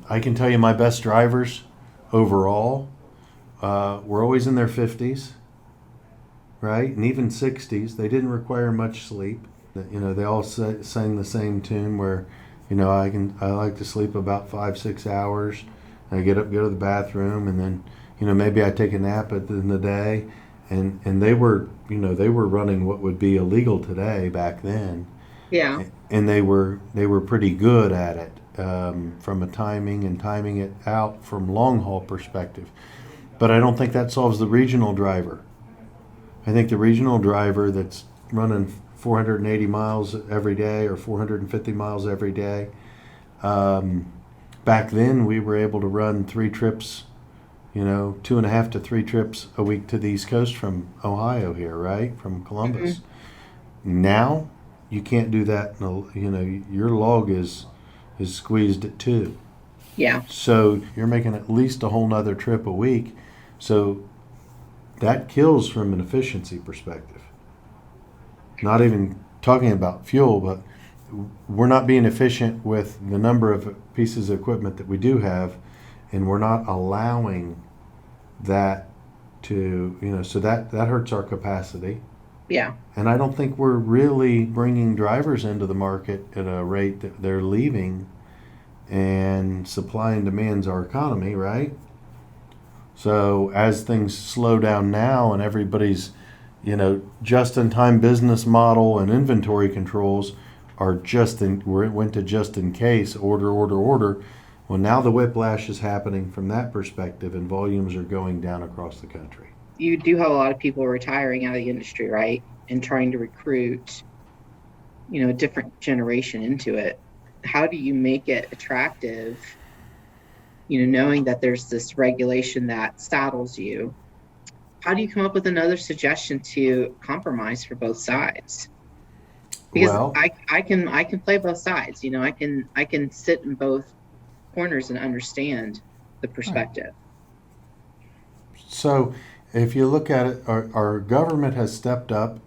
I can tell you my best drivers overall were always in their 50s, right? And even 60s. They didn't require much sleep. They all sang the same tune where, I like to sleep about 5, 6 hours. I get up, go to the bathroom, and then, maybe I take a nap in the day. And they were running what would be illegal today back then. Yeah. And they were pretty good at it from a timing it out from long haul perspective. But I don't think that solves the regional driver. I think the regional driver that's running 480 miles every day or 450 miles every day. Back then, we were able to run 3 trips, 2.5 to 3 trips a week to the East Coast from Ohio here, right? From Hmm. Columbus. Now, you can't do that. Your log is squeezed at 2. Yeah. So you're making at least a whole nother trip a week. So that kills from an efficiency perspective. Not even talking about fuel, but we're not being efficient with the number of pieces of equipment that we do have, and we're not allowing that so that hurts our capacity. Yeah. And I don't think we're really bringing drivers into the market at a rate that they're leaving, and supply and demand's our economy, right? So as things slow down now and everybody's, just in time business model and inventory controls are went to just in case, order. Well, now the whiplash is happening from that perspective and volumes are going down across the country. You do have a lot of people retiring out of the industry, right? And trying to recruit, a different generation into it. How do you make it attractive, knowing that there's this regulation that saddles you? How do you come up with another suggestion to compromise for both sides? Because Well, I can play both sides. I can sit in both corners and understand the right. perspective. So if you look at it, our government has stepped up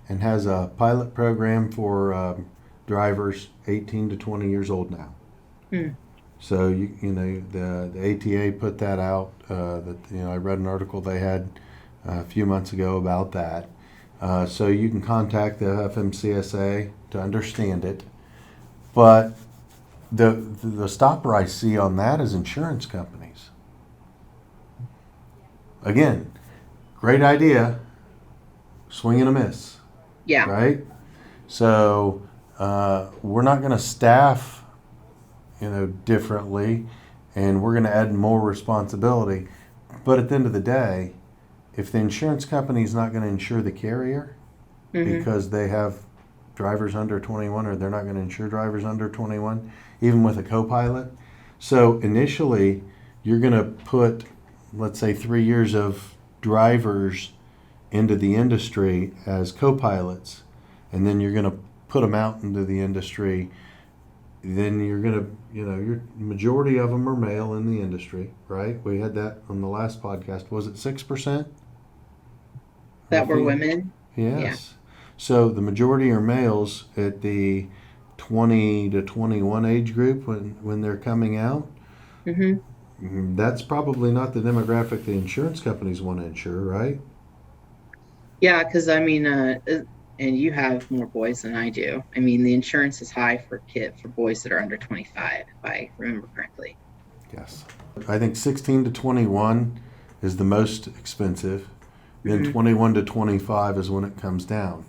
and has a pilot program for drivers 18 to 20 years old now. Hmm. So the ATA put that out. That I read an article they had a few months ago about that. So you can contact the FMCSA to understand it. But the stopper I see on that is insurance companies. Again, great idea, swing and a miss, Yeah. right? So we're not going to staff, differently, and we're going to add more responsibility. But at the end of the day, if the insurance company is not going to insure the carrier Hmm. because they have drivers under 21, or they're not going to insure drivers under 21, even with a co-pilot. So initially, you're going to put, let's say, 3 years of drivers into the industry as co-pilots, and then you're going to put them out into the industry. Then you're going to, your majority of them are male in the industry, right? We had that on the last podcast. Was it 6% That of were female? women. Yeah. Yes. So the majority are males at the 20 to 21 age group when they're coming out. Hmm. That's probably not the demographic the insurance companies want to insure, right? Yeah, because I mean, and you have more boys than I do. I mean, the insurance is high for boys that are under 25, if I remember correctly. Yes. I think 16 to 21 is the most expensive. Then Hmm. 21 to 25 is when it comes down.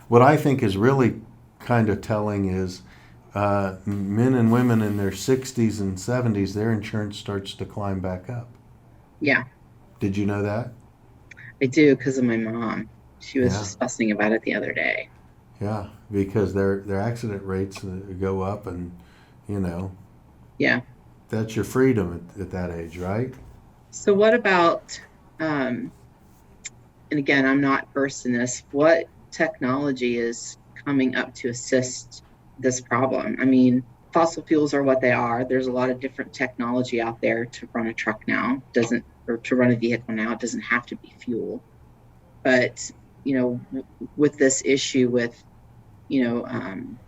What I think is really kind of telling is men and women in their 60s and 70s, their insurance starts to climb back up. Yeah, Did you know that? I do because of my mom. She was Yeah, just fussing about it the other day. yeah, because their accident rates go up, and you know Yeah. that's your freedom at that age, right? So what about, um, and again, I'm not versed in this, what technology is coming up to assist this problem? I mean, fossil fuels are what they are. There's a lot of different technology out there to run a truck now. Doesn't or to run a vehicle now. It doesn't have to be fuel. But with this issue with you know um,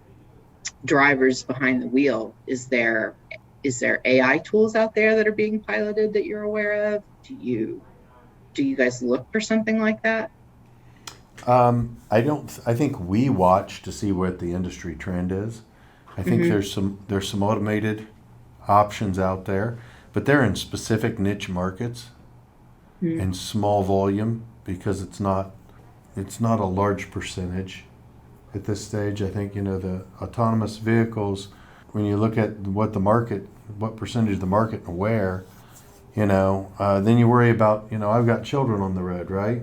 drivers behind the wheel, is there? Is there AI tools out there that are being piloted that you're aware of? Do you guys look for something like that? I don't. I think we watch to see what the industry trend is. I think Mm-hmm. there's some automated options out there, but they're in specific niche markets Mm-hmm. and small volume because it's not a large percentage at this stage. I think the autonomous vehicles, when you look at what percentage of the market and where, then you worry about I've got children on the road, right?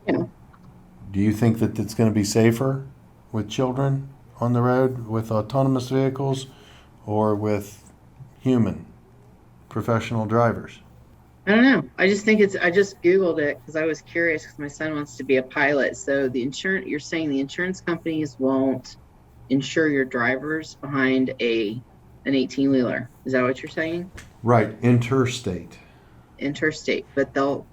Yeah. Do you think that it's going to be safer with children on the road with autonomous vehicles or with human professional drivers? I don't know. I just Googled it because I was curious because my son wants to be a pilot. So you're saying the insurance companies won't insure your drivers behind an 18-wheeler. Is that what you're saying? Right, interstate. Interstate, but they'll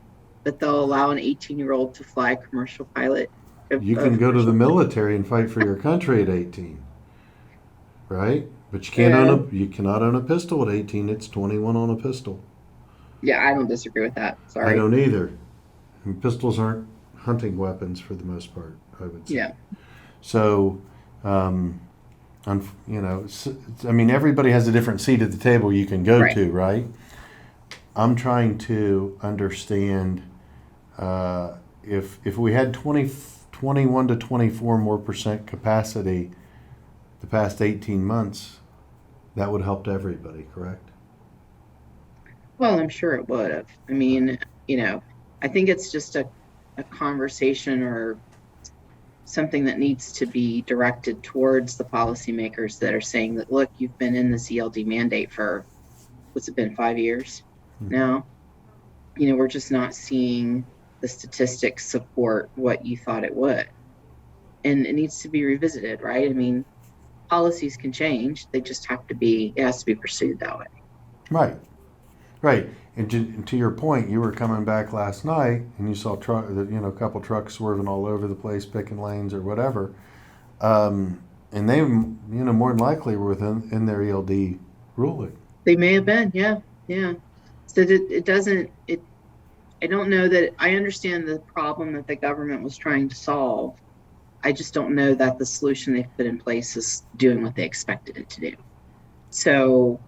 allow an 18-year-old to fly a commercial pilot You of can go to the commercial plane. military and fight for your country at 18, right? But Yeah. you cannot own a pistol at 18. It's 21 on a pistol. Yeah, I don't disagree with that. I Sorry. don't either. And pistols aren't hunting weapons for the most part, I would say. Yeah. So, um, I mean, everybody has a different seat at the table you can go Right. to, right? I'm trying to understand if we had 21 to 24 more percent capacity the past 18 months, that would help everybody, correct? Well, I'm sure it would have. I mean, I think it's just a conversation or something that needs to be directed towards the policymakers that are saying that, look, you've been in this ELD mandate for, what's it been, 5 years now? We're just not seeing the statistics support what you thought it would. And it needs to be revisited, right? I mean, policies can change. It has to be pursued that way. Right, right. And to your point, you were coming back last night and you saw a couple trucks swerving all over the place, picking lanes or whatever. And they, more than likely were in their ELD ruling. They may have been, yeah, yeah. So it doesn't, I don't know that I understand the problem that the government was trying to solve. I just don't know that the solution they've put in place is doing what they expected it to do. So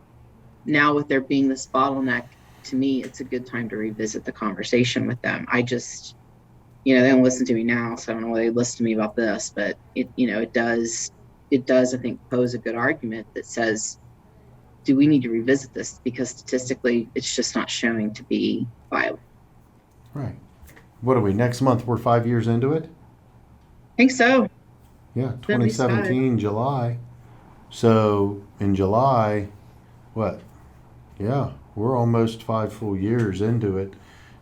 now with there being this bottleneck, to me, it's a good time to revisit the conversation with them. They don't listen to me now, so I don't know whether they listen to me about this, but it does, I think, pose a good argument that says, do we need to revisit this? Because statistically, it's just not showing to be viable. Right. What are we, next month? We're 5 years into it? I think so. Yeah, At least five. 2017, July. So in July, what? Yeah, we're almost 5 full years into it.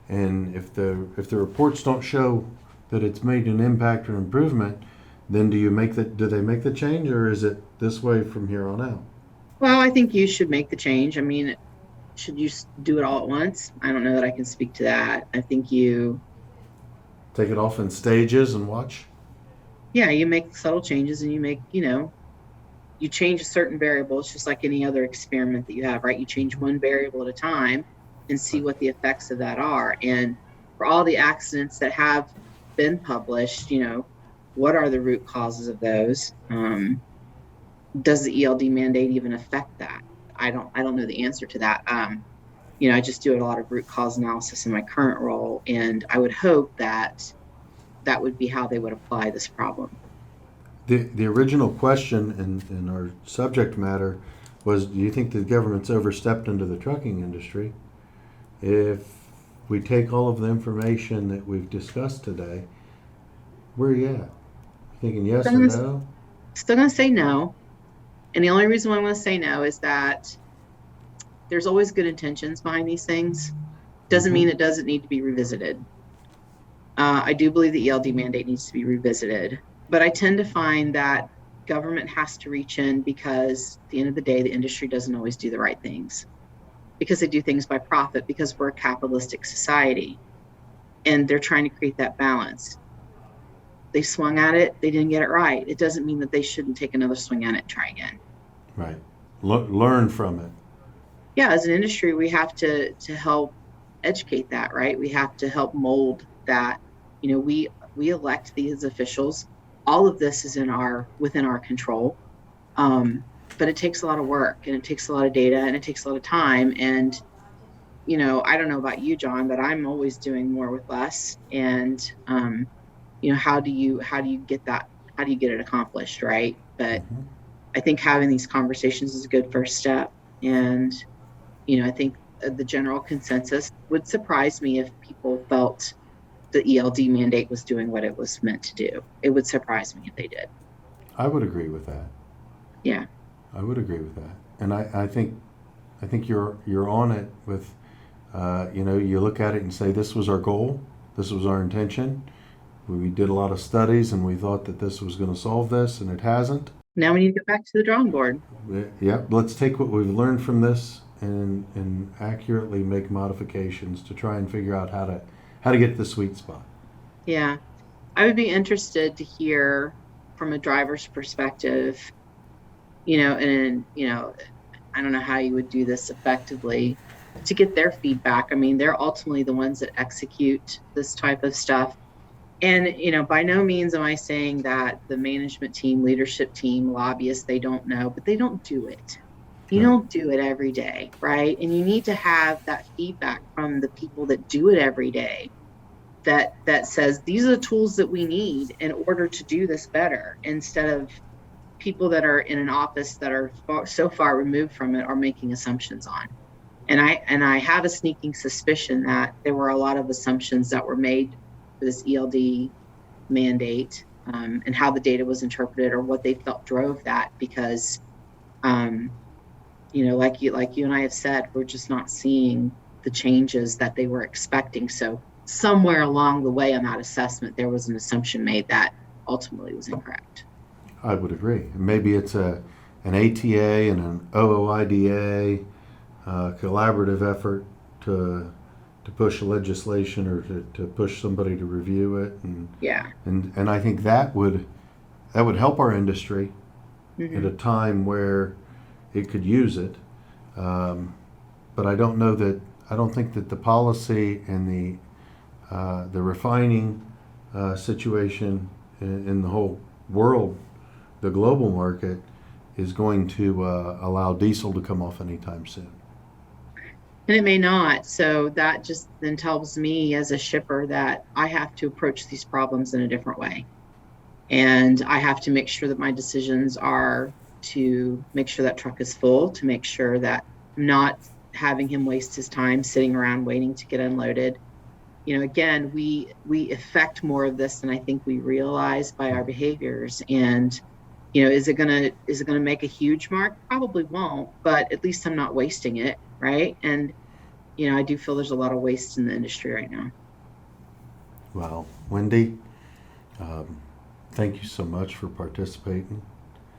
And if the reports don't show that it's made an impact or improvement, then do they make the change or is it this way from here on out? Well, I think you should make the change. I mean, should you do it all at once? I don't know that I can speak to that. I think Take it off in stages and watch? yeah, you make subtle changes and you change a certain variable. It's just like any other experiment that you have, right? You change one variable at a time and see what the effects of that are. And for all the accidents that have been published, what are the root causes of those? Does the ELD mandate even affect that? I don't know the answer to that. I just do a lot of root cause analysis in my current role, and I would hope that that would be how they would apply this problem. The original question in our subject matter was, do you think the government's overstepped into the trucking industry? If we take all of the information that we've discussed today, where are you at? You thinking yes So or I'm no? still going to say no. And the only reason why I'm going to say no is that there's always good intentions behind these things. Doesn't mean it doesn't need to be revisited. I do believe the ELD mandate needs to be revisited, but I tend to find that government has to reach in because at the end of the day, the industry doesn't always do the right things because they do things by profit because we're a capitalistic society and they're trying to create that balance. They swung at it, they didn't get it right. It doesn't mean that they shouldn't take another swing at it and try again. Right. Learn from it. yeah, as an industry, we have to help educate that, right? We have to help mold that. We elect these officials. All of this is within our control. But it takes a lot of work, and it takes a lot of data, and it takes a lot of time. And I don't know about you, John, but I'm always doing more with less. And how do you get that? How do you get it accomplished, right? But Hmm. I think having these conversations is a good first step. And I think the general consensus would surprise me if people felt the ELD mandate was doing what it was meant to do. It would surprise me if they did. I would agree with that. Yeah. I would agree with that. And I think you're on it with, you look at it and say, this was our goal. This was our intention. We did a lot of studies and we thought that this was going to solve this, and it hasn't. Now we need to go back to the drawing board. Yeah, let's take what we've learned from this and accurately make modifications to try and figure out how to get the sweet spot. Yeah. I would be interested to hear from a driver's perspective, and, I don't know how you would do this effectively to get their feedback. I mean, they're ultimately the ones that execute this type of stuff. And, by no means am I saying that the management team, leadership team, lobbyists, they don't know, but they don't do it. You Right. don't do it every day, right? And you need to have that feedback from the people that do it every day that says, these are the tools that we need in order to do this better, instead of people that are in an office that are so far removed from it are making assumptions on. And I have a sneaking suspicion that there were a lot of assumptions that were made for this ELD mandate, and how the data was interpreted, or what they felt drove that. Because, like you and I have said, we're just not seeing the changes that they were expecting. So somewhere along the way on that assessment, there was an assumption made that ultimately was incorrect. I would agree. Maybe it's an ATA and an OOIDA collaborative effort to push legislation, or to push somebody to review it, Yeah. and I think that would help our industry at a time where it could use it. But I don't think that the policy and the refining situation in the whole world, the global market, is going to allow diesel to come off anytime soon. And it may not. So that just then tells me as a shipper that I have to approach these problems in a different way. And I have to make sure that my decisions are to make sure that truck is full, to make sure that I'm not having him waste his time sitting around waiting to get unloaded. Again, we affect more of this than I think we realize by our behaviors. And, is it gonna make a huge mark? Probably won't, but at least I'm not wasting it, right? And, I do feel there's a lot of waste in the industry right now. Well, Wendy, thank you so much for participating.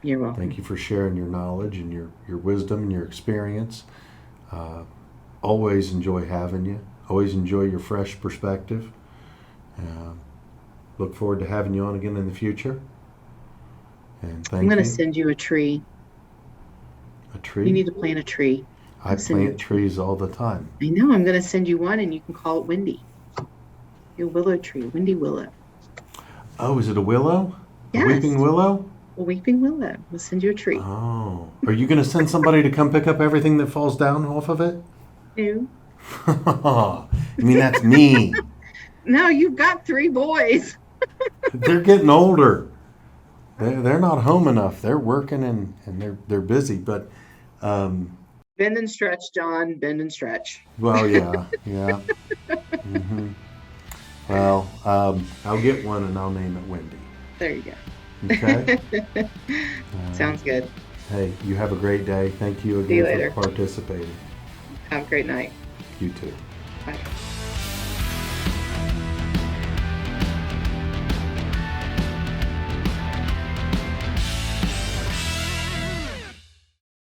You're welcome. Thank you for sharing your knowledge and your wisdom and your experience. Always enjoy having you. Always enjoy your fresh perspective. Look forward to having you on again in the future. And thank I'm going you. to send you a tree. A tree? You need to plant a tree. I plant trees all the time. I know. I'm going to send you one, and you can call it Wendy. Your willow tree, Wendy willow. Oh, is it a willow? Yes. A weeping willow? A weeping willow. We'll send you a tree. Oh. Are you going to send somebody to come pick up everything that falls down off of it? No. You mean that's me? No, you've got 3 boys. They're getting older. They're not home enough. They're working and they're busy. But Bend and stretch, John. Bend and stretch. well, yeah. Mm-hmm. Well, I'll get one and I'll name it Wendy. There you go. Okay. Sounds good. Hey, you have a great day. Thank you See you again later. for participating. Have a great night. You too. Bye.